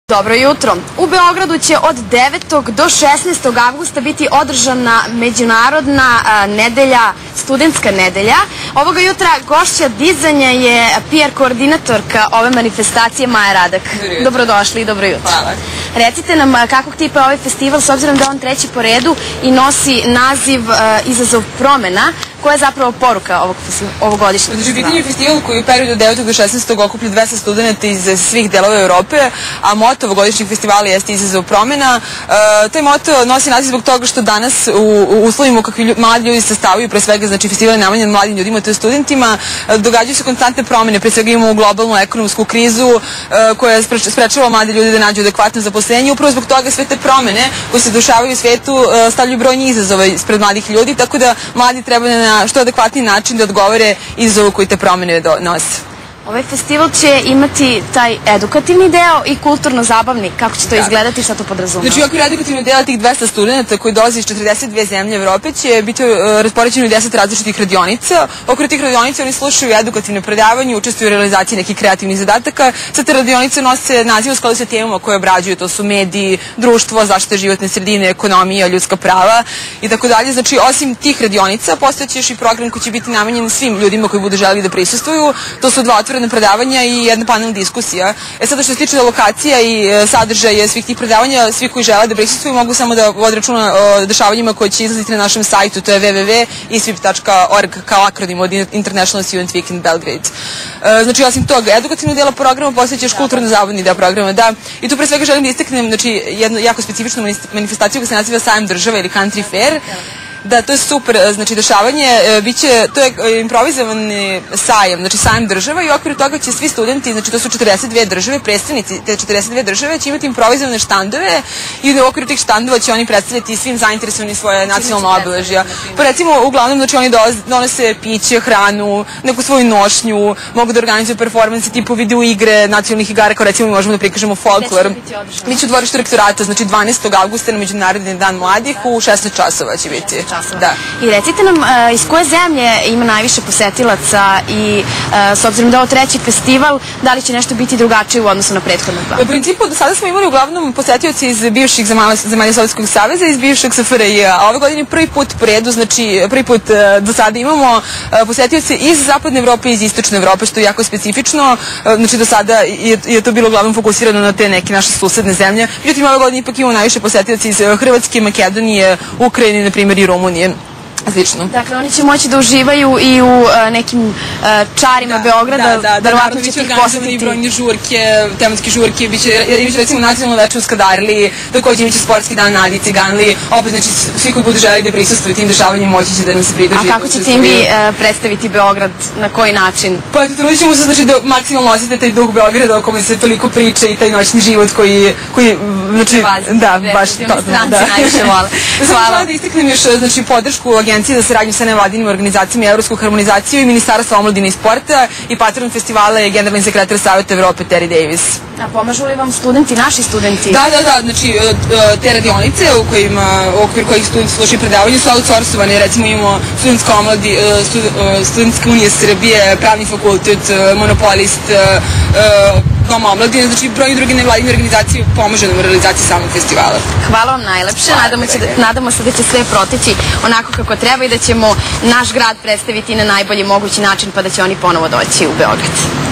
Dobro jutro. U Beogradu će od 9. do 16. avgusta biti održana međunarodna nedelja, studentska nedelja. Ovoga jutra gošća dizanja je PR koordinatorka ove manifestacije Maja Radak. Dobrodošli i dobro jutro. Hvala. Recite nam kakvog tipa je ovaj festival, s obzirom da je on treći po redu i nosi naziv Izazov promena. Koja je zapravo poruka ovogodišnjeg festivala? Pitanje je festival koji u periodu od 9. do 16. okuplja 200 studenta iz svih delova Evrope, a moto ovogodišnjeg festivala jeste Izazov promena. Taj moto nosi naziv zbog toga što danas u uslovima kakvi mladi ljudi sastavljaju, pre svega, znači festival je namenjen mladim ljudima, to je studentima, događaju se konstantne promene, pre svega imamo globalnu ekonomsku krizu koja je sprečavala mlade ljude da nađu adekvatno zaposlenje. Upravo zbog toga sve te promene koje se dešavaju u svetu stavljaju brojni izazova ispred mladih ljudi, tako da mladi treba na što adekvatniji način da odgovore izazovu koji te promene nose. Ovaj festival će imati taj edukativni deo i kulturno-zabavni. Kako će to izgledati, šta to podrazumeva? Znači, u okviru edukativnog dela tih 200 studenta koji dolaze iz 42 zemlje Evrope će biti raspoređeni u 10 različitih radionica. U okviru tih radionica oni slušaju edukativne predavanje, učestvuju u realizaciji nekih kreativnih zadataka. Sve te radionice nose naziv u skladu sa temama koje obrađuju. To su mediji, društvo, zaštita životne sredine, ekonomija, ljudska prava i tako dalje. Znači, osim tih radionica, postojeće još i program koji će biti namenjen svim ljudima koji budu želeli da prisustvuju. To su dva otvorena predavanja i jedna panelna diskusija. Sada što se tiče lokacija i sadržaja svih tih predavanja, svi koji žele da prisustvuju mogu samo da vode računa o dešavanjima koje će izlaziti na našem sajtu, to je www.isvip.org kao akronim od International Student Weekend Belgrade. Znači, osim toga, edukativnog dela programa postojeće još kulturno-zabavni deo programa, da. I tu pre svega želim da istaknem, znači, jednu jako specifičnu manifestaciju koja se naziva Sajam država ili Country Fair. Da, to je super, znači dešavanje, to je improvizovani sajam, znači sajam država i u okviru toga će svi studenti, znači to su 42 države, predstavnici te 42 države će imati improvizovane štandove i u okviru tih štandova će oni predstavljati svim zainteresovanim svoje nacionalne obeležja. Pa recimo, uglavnom, znači oni donose piće, hranu, neku svoju nošnju, mogu da organizuju performanse tipu video igre, nacionalnih igara, kao recimo možemo da prikažemo folklor. Mi će u dvorištu rektorata, znači 12. avgusta na Međunarodni dan mladih u 16 časova će biti. Da. I recite nam iz koje zemlje ima najviše posetilaca i s obzirom da je ovo treći festival, da li će nešto biti drugačije u odnosu na prethodne dva? U principu, do sada smo imali uglavnom posetioci iz bivših zemalja Sovjetskog saveza i iz bivšeg SFRJ, a ove godine prvi put po redu, znači prvi put do sada imamo posetioce iz zapadne Evrope i iz istočne Evrope, što je jako specifično. Znači, do sada je to bilo uglavnom fokusirano na te neke naše susedne zemlje. Međutim, ove godine ipak imamo najviše posetioci iz Hrvatske, Makedonije, Ukrajine, na primjer, i Rumunije. Slično. Dakle, oni će moći da uživaju i u nekim čarima Beograda. Da, naravno, biće organizovani brojne žurke, tematske žurke, biće recimo nacionalno veče u Skadarli, takođe imaće sportski dan Nadi Ciganli, opet, znači, svi koji budu želi da prisustvuju tim dešavanjem moći će da nam se pridruži. A kako ćete im vi predstaviti Beograd, na koji način? Pa, trudit ćemo se, znači, da maksimalno osjetite taj duh Beograda o kome se toliko priča i taj noćni život koji znači, da, baš to. Hvala. Da istaknem još, znači, podršku Agencije za saradnju sa nevladinim organizacijama i evropsku harmonizaciju i Ministarstva omladine i sporta i patron festivala je generalni sekretar Saveta Evrope Terry Davis. A pomažu li vam studenti, naši studenti? Da, znači te radionice u okviru kojih studenti slušaju predavanje su outsourcovane, recimo imamo Studentska unija Srbije, Pravni fakultet, Monopolist, Dom omladine, znači brojni drugi nevladine organizacije pomažu nam u realizaciji samog festivala. Hvala vam najlepše, nadamo se da će sve proteći onako kako treba i da ćemo naš grad predstaviti na najbolji mogući način pa da će oni ponovo doći u Beograd.